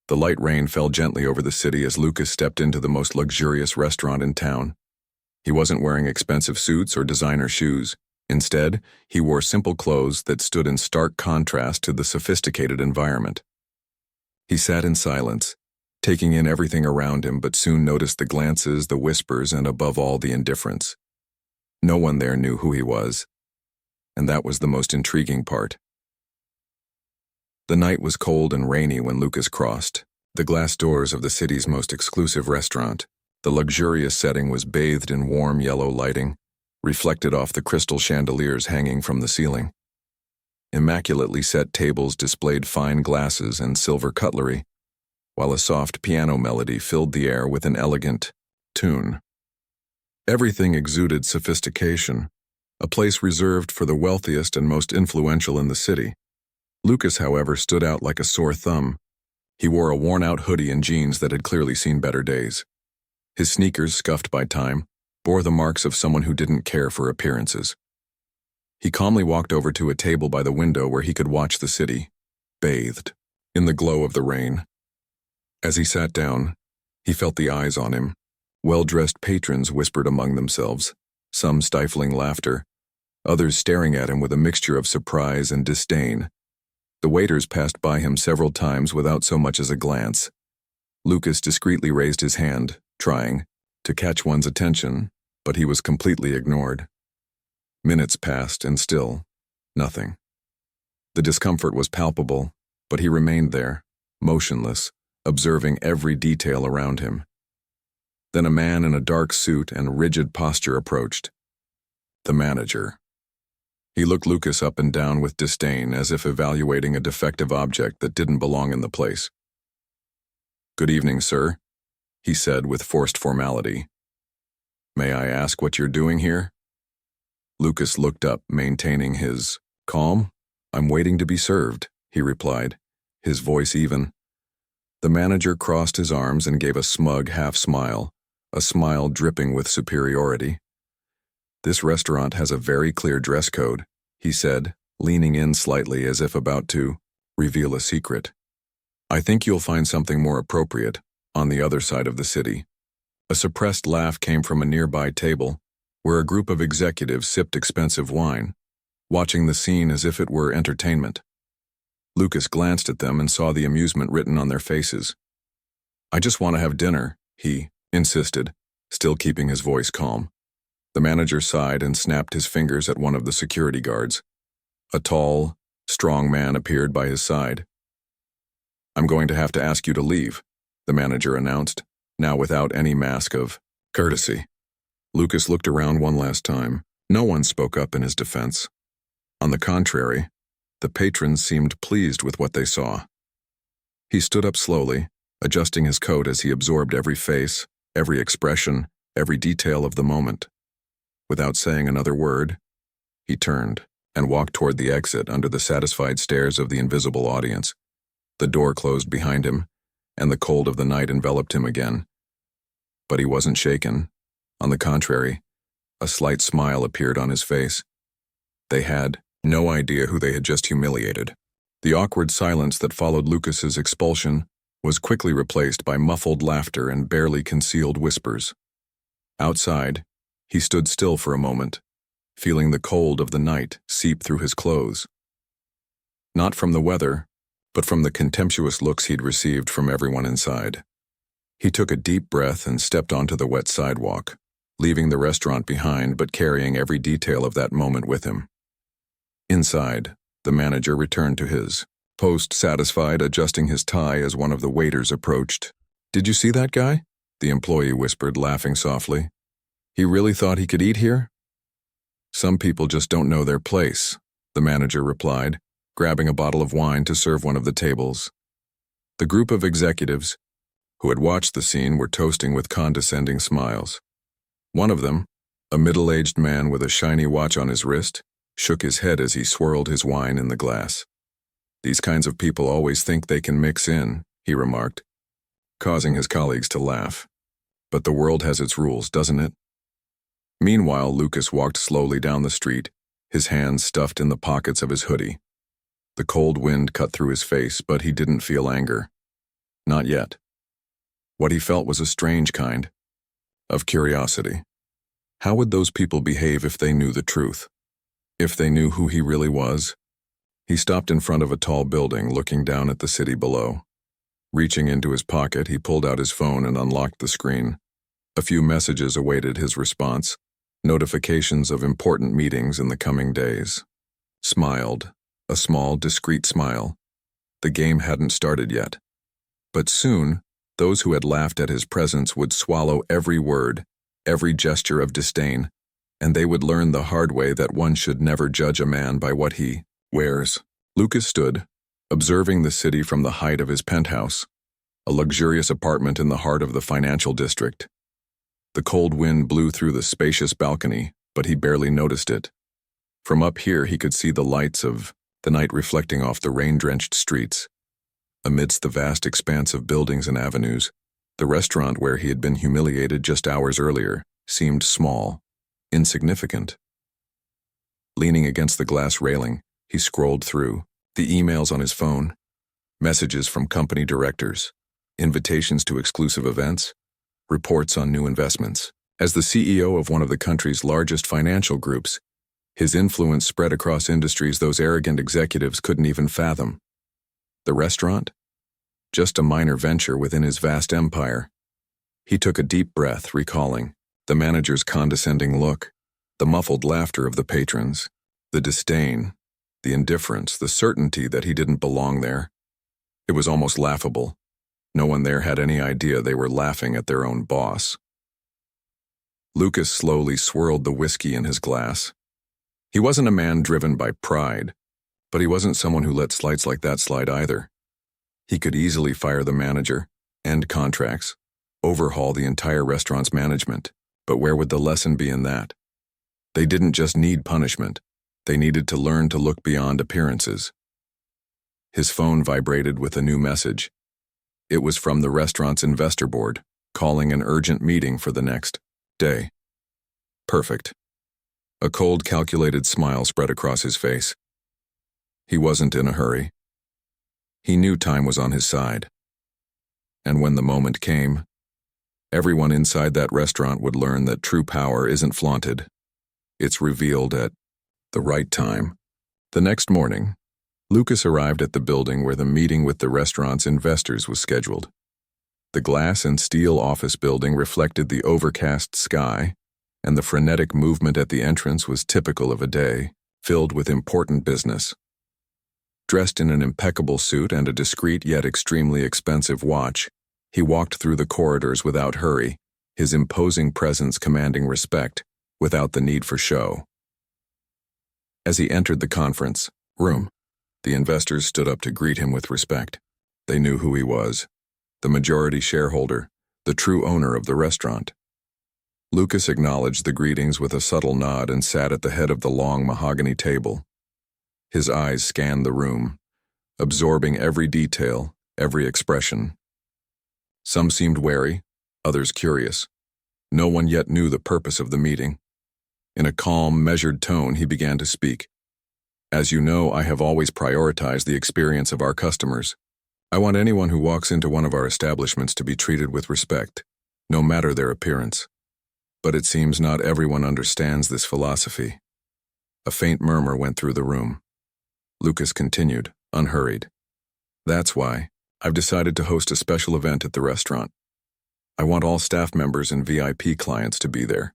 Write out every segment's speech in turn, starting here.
The light rain fell gently over the city as Lucas stepped into the most luxurious restaurant in town. He wasn't wearing expensive suits or designer shoes. Instead, he wore simple clothes that stood in stark contrast to the sophisticated environment. He sat in silence, taking in everything around him, but soon noticed the glances, the whispers, and above all, the indifference. No one there knew who he was, and that was the most intriguing part. The night was cold and rainy when Lucas crossed the glass doors of the city's most exclusive restaurant. The luxurious setting was bathed in warm yellow lighting, reflected off the crystal chandeliers hanging from the ceiling. Immaculately set tables displayed fine glasses and silver cutlery, while a soft piano melody filled the air with an elegant tune. Everything exuded sophistication, a place reserved for the wealthiest and most influential in the city. Lucas, however, stood out like a sore thumb. He wore a worn-out hoodie and jeans that had clearly seen better days. His sneakers, scuffed by time, bore the marks of someone who didn't care for appearances. He calmly walked over to a table by the window where he could watch the city, bathed in the glow of the rain. As he sat down, he felt the eyes on him. Well-dressed patrons whispered among themselves, some stifling laughter, others staring at him with a mixture of surprise and disdain. The waiters passed by him several times without so much as a glance. Lucas discreetly raised his hand, trying to catch one's attention, but he was completely ignored. Minutes passed, and still, nothing. The discomfort was palpable, but he remained there, motionless, observing every detail around him. Then a man in a dark suit and rigid posture approached. The manager. He looked Lucas up and down with disdain, as if evaluating a defective object that didn't belong in the place. "Good evening, sir," he said with forced formality. "May I ask what you're doing here?" Lucas looked up, maintaining his calm. "I'm waiting to be served," he replied, his voice even. The manager crossed his arms and gave a smug half-smile, a smile dripping with superiority. "This restaurant has a very clear dress code," he said, leaning in slightly as if about to reveal a secret. "I think you'll find something more appropriate on the other side of the city." A suppressed laugh came from a nearby table, where a group of executives sipped expensive wine, watching the scene as if it were entertainment. Lucas glanced at them and saw the amusement written on their faces. "I just want to have dinner," he insisted, still keeping his voice calm. The manager sighed and snapped his fingers at one of the security guards. A tall, strong man appeared by his side. "I'm going to have to ask you to leave," the manager announced, now without any mask of courtesy. Lucas looked around one last time. No one spoke up in his defense. On the contrary, the patrons seemed pleased with what they saw. He stood up slowly, adjusting his coat as he absorbed every face, every expression, every detail of the moment. Without saying another word, he turned and walked toward the exit under the satisfied stares of the invisible audience. The door closed behind him, and the cold of the night enveloped him again. But he wasn't shaken. On the contrary, a slight smile appeared on his face. They had no idea who they had just humiliated. The awkward silence that followed Lucas's expulsion was quickly replaced by muffled laughter and barely concealed whispers. Outside, he stood still for a moment, feeling the cold of the night seep through his clothes. Not from the weather, but from the contemptuous looks he'd received from everyone inside. He took a deep breath and stepped onto the wet sidewalk, leaving the restaurant behind but carrying every detail of that moment with him. Inside, the manager returned to his post, satisfied, adjusting his tie as one of the waiters approached. "Did you see that guy?" the employee whispered, laughing softly. "He really thought he could eat here?" "Some people just don't know their place," the manager replied, grabbing a bottle of wine to serve one of the tables. The group of executives who had watched the scene were toasting with condescending smiles. One of them, a middle-aged man with a shiny watch on his wrist, shook his head as he swirled his wine in the glass. "These kinds of people always think they can mix in," he remarked, causing his colleagues to laugh. "But the world has its rules, doesn't it?" Meanwhile, Lucas walked slowly down the street, his hands stuffed in the pockets of his hoodie. The cold wind cut through his face, but he didn't feel anger. Not yet. What he felt was a strange kind of curiosity. How would those people behave if they knew the truth? If they knew who he really was? He stopped in front of a tall building, looking down at the city below. Reaching into his pocket, he pulled out his phone and unlocked the screen. A few messages awaited his response, notifications of important meetings in the coming days. Smiled, a small, discreet smile. The game hadn't started yet. But soon, those who had laughed at his presence would swallow every word, every gesture of disdain, and they would learn the hard way that one should never judge a man by what he wears. Lucas stood, observing the city from the height of his penthouse, a luxurious apartment in the heart of the financial district. The cold wind blew through the spacious balcony, but he barely noticed it. From up here he could see the lights of the night reflecting off the rain-drenched streets. Amidst the vast expanse of buildings and avenues, the restaurant where he had been humiliated just hours earlier seemed small, insignificant. Leaning against the glass railing, he scrolled through the emails on his phone, messages from company directors, invitations to exclusive events, reports on new investments. As the CEO of one of the country's largest financial groups, his influence spread across industries those arrogant executives couldn't even fathom. The restaurant? Just a minor venture within his vast empire. He took a deep breath, recalling the manager's condescending look, the muffled laughter of the patrons, the disdain, the indifference, the certainty that he didn't belong there. It was almost laughable. No one there had any idea they were laughing at their own boss. Lucas slowly swirled the whiskey in his glass. He wasn't a man driven by pride, but he wasn't someone who let slights like that slide either. He could easily fire the manager, end contracts, overhaul the entire restaurant's management, but where would the lesson be in that? They didn't just need punishment. They needed to learn to look beyond appearances. His phone vibrated with a new message. It was from the restaurant's investor board, calling an urgent meeting for the next day. Perfect. A cold, calculated smile spread across his face. He wasn't in a hurry. He knew time was on his side. And when the moment came, everyone inside that restaurant would learn that true power isn't flaunted. It's revealed at the right time. The next morning, Lucas arrived at the building where the meeting with the restaurant's investors was scheduled. The glass and steel office building reflected the overcast sky, and the frenetic movement at the entrance was typical of a day filled with important business. Dressed in an impeccable suit and a discreet yet extremely expensive watch, he walked through the corridors without hurry, his imposing presence commanding respect without the need for show. As he entered the conference room, the investors stood up to greet him with respect. They knew who he was, the majority shareholder, the true owner of the restaurant. Lucas acknowledged the greetings with a subtle nod and sat at the head of the long mahogany table. His eyes scanned the room, absorbing every detail, every expression. Some seemed wary, others curious. No one yet knew the purpose of the meeting. In a calm, measured tone, he began to speak. As you know, I have always prioritized the experience of our customers. I want anyone who walks into one of our establishments to be treated with respect, no matter their appearance. But it seems not everyone understands this philosophy. A faint murmur went through the room. Lucas continued, unhurried. That's why I've decided to host a special event at the restaurant. I want all staff members and VIP clients to be there.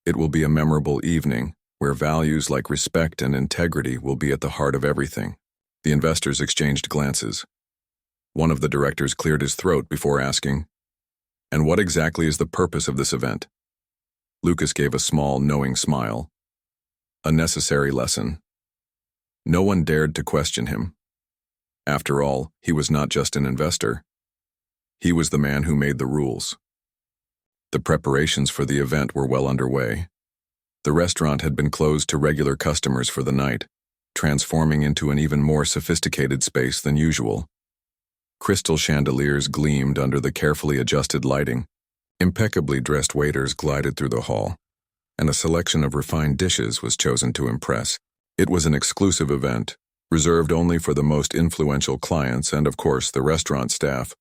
It will be a memorable evening where values like respect and integrity will be at the heart of everything. The investors exchanged glances. One of the directors cleared his throat before asking, "And what exactly is the purpose of this event?" Lucas gave a small, knowing smile. A necessary lesson. No one dared to question him. After all, he was not just an investor. He was the man who made the rules. The preparations for the event were well underway. The restaurant had been closed to regular customers for the night, transforming into an even more sophisticated space than usual. Crystal chandeliers gleamed under the carefully adjusted lighting. Impeccably dressed waiters glided through the hall, and a selection of refined dishes was chosen to impress. It was an exclusive event, reserved only for the most influential clients and, of course, the restaurant staff,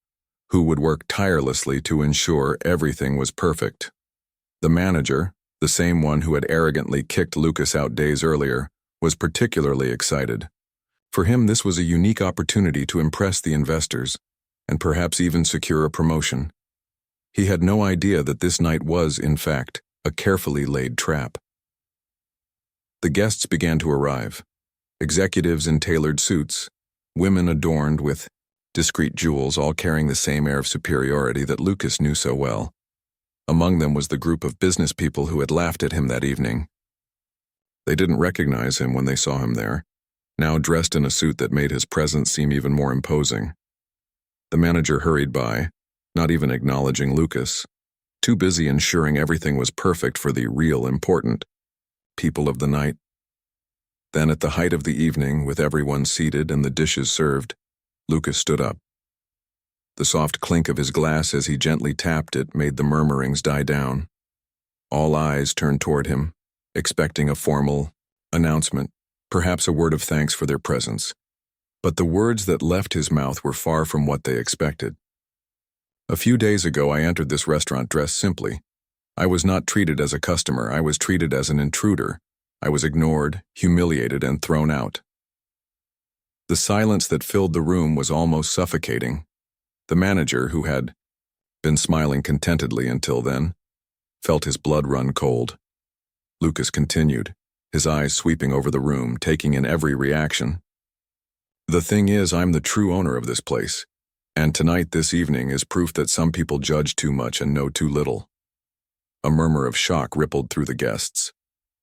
who would work tirelessly to ensure everything was perfect. The manager, the same one who had arrogantly kicked Lucas out days earlier, was particularly excited. For him, this was a unique opportunity to impress the investors, and perhaps even secure a promotion. He had no idea that this night was, in fact, a carefully laid trap. The guests began to arrive. Executives in tailored suits, women adorned with discreet jewels, all carrying the same air of superiority that Lucas knew so well. Among them was the group of business people who had laughed at him that evening. They didn't recognize him when they saw him there, now dressed in a suit that made his presence seem even more imposing. The manager hurried by, not even acknowledging Lucas, too busy ensuring everything was perfect for the real important people of the night. Then at the height of the evening, with everyone seated and the dishes served, Lucas stood up. The soft clink of his glass as he gently tapped it made the murmurings die down. All eyes turned toward him, expecting a formal announcement, perhaps a word of thanks for their presence. But the words that left his mouth were far from what they expected. A few days ago, I entered this restaurant dressed simply. I was not treated as a customer, I was treated as an intruder. I was ignored, humiliated, and thrown out. The silence that filled the room was almost suffocating. The manager, who had been smiling contentedly until then, felt his blood run cold. Lucas continued, his eyes sweeping over the room, taking in every reaction. The thing is, I'm the true owner of this place, and tonight, this evening, is proof that some people judge too much and know too little. A murmur of shock rippled through the guests.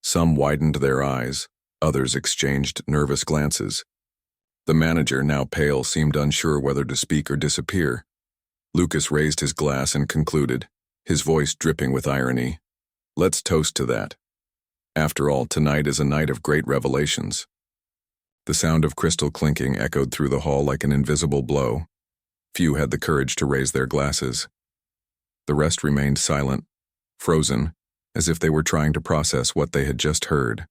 Some widened their eyes, others exchanged nervous glances. The manager, now pale, seemed unsure whether to speak or disappear. Lucas raised his glass and concluded, his voice dripping with irony. Let's toast to that. After all, tonight is a night of great revelations. The sound of crystal clinking echoed through the hall like an invisible blow. Few had the courage to raise their glasses. The rest remained silent, frozen, as if they were trying to process what they had just heard.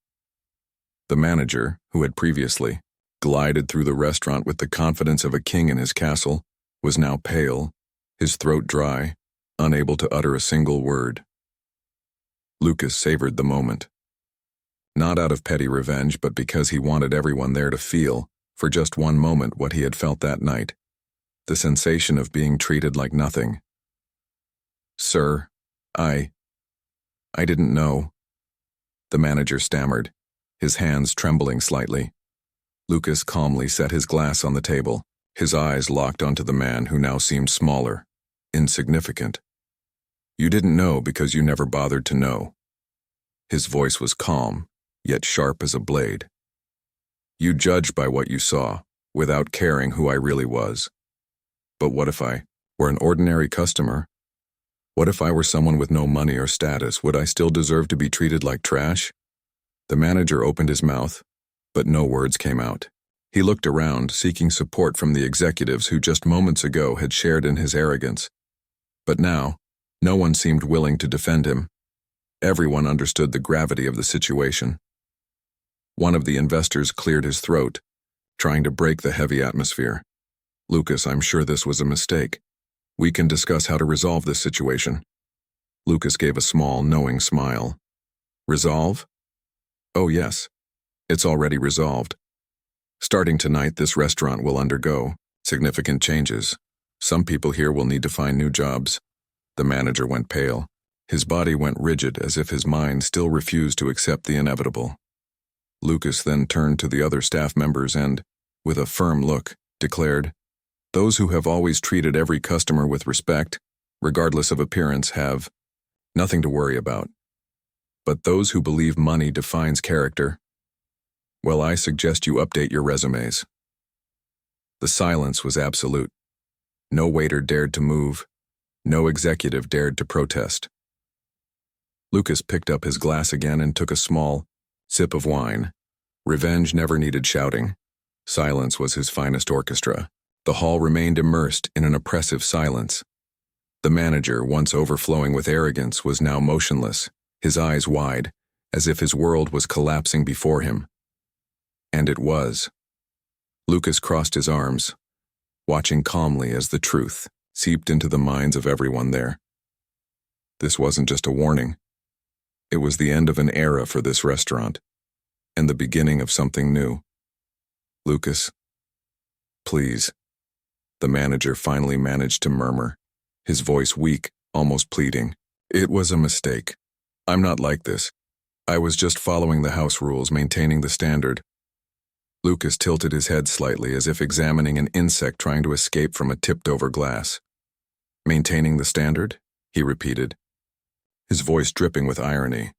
The manager, who had previously glided through the restaurant with the confidence of a king in his castle, was now pale, his throat dry, unable to utter a single word. Lucas savored the moment. Not out of petty revenge, but because he wanted everyone there to feel, for just one moment, what he had felt that night. The sensation of being treated like nothing. Sir, I didn't know. The manager stammered, his hands trembling slightly. Lucas calmly set his glass on the table, his eyes locked onto the man who now seemed smaller, insignificant. You didn't know because you never bothered to know. His voice was calm, yet sharp as a blade. You judged by what you saw, without caring who I really was. But what if I were an ordinary customer? What if I were someone with no money or status? Would I still deserve to be treated like trash? The manager opened his mouth, but no words came out. He looked around, seeking support from the executives who just moments ago had shared in his arrogance. But now, no one seemed willing to defend him. Everyone understood the gravity of the situation. One of the investors cleared his throat, trying to break the heavy atmosphere. Lucas, I'm sure this was a mistake. We can discuss how to resolve this situation. Lucas gave a small, knowing smile. Resolve? Oh yes, it's already resolved. Starting tonight, this restaurant will undergo significant changes. Some people here will need to find new jobs. The manager went pale. His body went rigid as if his mind still refused to accept the inevitable. Lucas then turned to the other staff members and, with a firm look, declared, Those who have always treated every customer with respect, regardless of appearance, have nothing to worry about. But those who believe money defines character, well, I suggest you update your resumes. The silence was absolute. No waiter dared to move. No executive dared to protest. Lucas picked up his glass again and took a small sip of wine. Revenge never needed shouting. Silence was his finest orchestra. The hall remained immersed in an oppressive silence. The manager, once overflowing with arrogance, was now motionless, his eyes wide, as if his world was collapsing before him. And it was. Lucas crossed his arms, watching calmly as the truth seeped into the minds of everyone there. This wasn't just a warning. It was the end of an era for this restaurant, and the beginning of something new. "Lucas, please," the manager finally managed to murmur, his voice weak, almost pleading. "It was a mistake. I'm not like this. I was just following the house rules, maintaining the standard." Lucas tilted his head slightly as if examining an insect trying to escape from a tipped-over glass. "Maintaining the standard?" he repeated, his voice dripping with irony.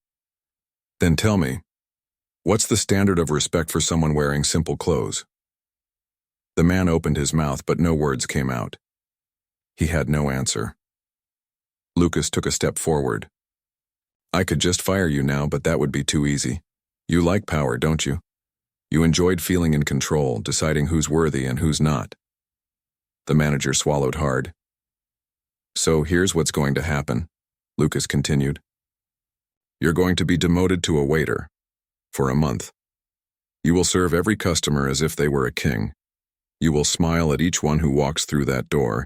"Then tell me, what's the standard of respect for someone wearing simple clothes?" The man opened his mouth, but no words came out. He had no answer. Lucas took a step forward. "I could just fire you now, but that would be too easy. You like power, don't you? You enjoyed feeling in control, deciding who's worthy and who's not." The manager swallowed hard. "So here's what's going to happen," Lucas continued. "You're going to be demoted to a waiter for a month. You will serve every customer as if they were a king. You will smile at each one who walks through that door,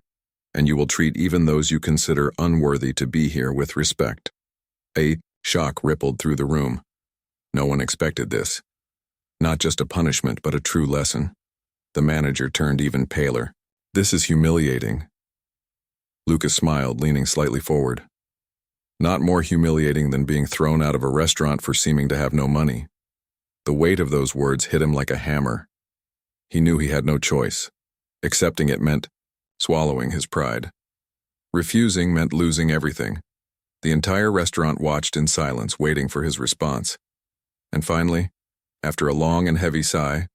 and you will treat even those you consider unworthy to be here with respect." A shock rippled through the room. No one expected this. Not just a punishment, but a true lesson. The manager turned even paler. "This is humiliating." Lucas smiled, leaning slightly forward. "Not more humiliating than being thrown out of a restaurant for seeming to have no money." The weight of those words hit him like a hammer. He knew he had no choice. Accepting it meant swallowing his pride. Refusing meant losing everything. The entire restaurant watched in silence, waiting for his response. And finally, after a long and heavy sigh,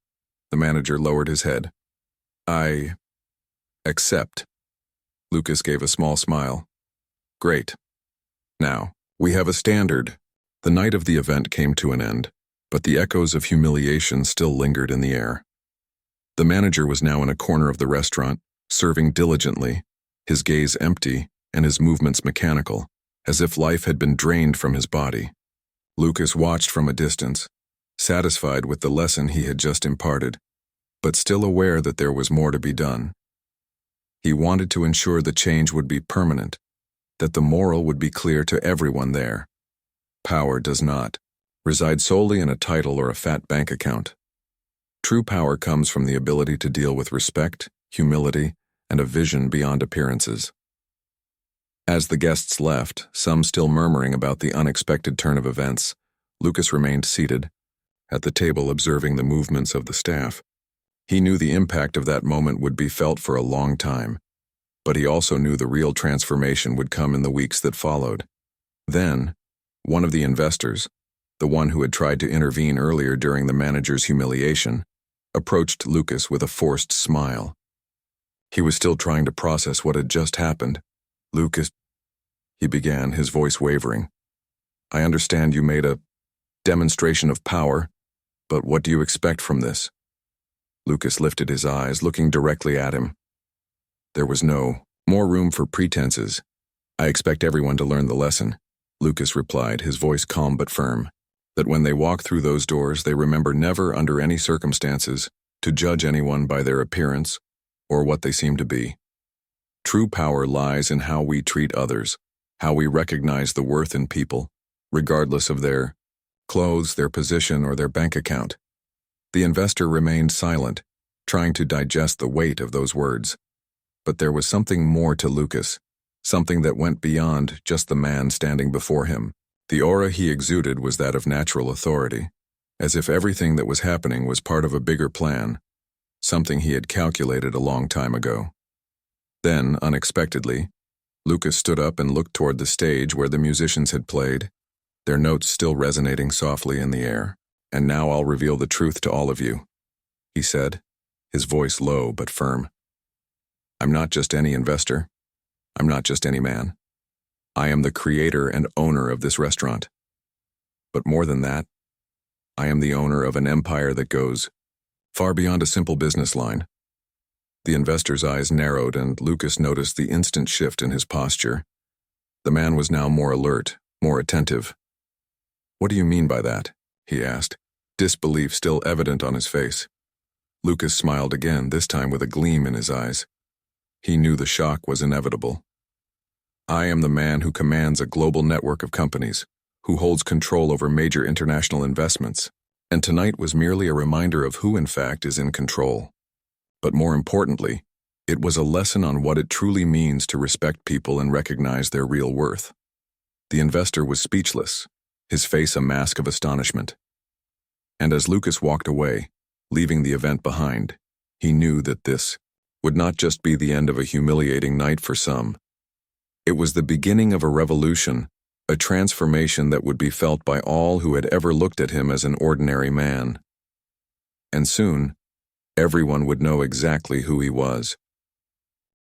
the manager lowered his head. "I accept." Lucas gave a small smile. "Great. Now, we have a standard." The night of the event came to an end, but the echoes of humiliation still lingered in the air. The manager was now in a corner of the restaurant, serving diligently, his gaze empty and his movements mechanical, as if life had been drained from his body. Lucas watched from a distance, satisfied with the lesson he had just imparted, but still aware that there was more to be done. He wanted to ensure the change would be permanent, that the moral would be clear to everyone there. Power does not reside solely in a title or a fat bank account. True power comes from the ability to deal with respect, humility, and a vision beyond appearances. As the guests left, some still murmuring about the unexpected turn of events, Lucas remained seated at the table, observing the movements of the staff. He knew the impact of that moment would be felt for a long time, but he also knew the real transformation would come in the weeks that followed. Then, one of the investors, the one who had tried to intervene earlier during the manager's humiliation, approached Lucas with a forced smile. He was still trying to process what had just happened. "Lucas," he began, his voice wavering, "I understand you made a demonstration of power, but what do you expect from this?" Lucas lifted his eyes, looking directly at him. There was no more room for pretenses. "I expect everyone to learn the lesson," Lucas replied, his voice calm but firm, "that when they walk through those doors, they remember never, under any circumstances, to judge anyone by their appearance or what they seem to be. True power lies in how we treat others, how we recognize the worth in people, regardless of their clothes, their position, or their bank account." The investor remained silent, trying to digest the weight of those words. But there was something more to Lucas, something that went beyond just the man standing before him. The aura he exuded was that of natural authority, as if everything that was happening was part of a bigger plan, something he had calculated a long time ago. Then, unexpectedly, Lucas stood up and looked toward the stage where the musicians had played, their notes still resonating softly in the air. "And now I'll reveal the truth to all of you," he said, his voice low but firm. "I'm not just any investor. I'm not just any man. I am the creator and owner of this restaurant. But more than that, I am the owner of an empire that goes far beyond a simple business line." The investor's eyes narrowed, and Lucas noticed the instant shift in his posture. The man was now more alert, more attentive. "What do you mean by that?" he asked, disbelief still evident on his face. Lucas smiled again, this time with a gleam in his eyes. He knew the shock was inevitable. I am the man who commands a global network of companies, who holds control over major international investments, and tonight was merely a reminder of who in fact is in control. But more importantly, it was a lesson on what it truly means to respect people and recognize their real worth. The investor was speechless, his face a mask of astonishment. And as Lucas walked away, leaving the event behind, he knew that this would not just be the end of a humiliating night for some. It was the beginning of a revolution, a transformation that would be felt by all who had ever looked at him as an ordinary man. And soon, everyone would know exactly who he was.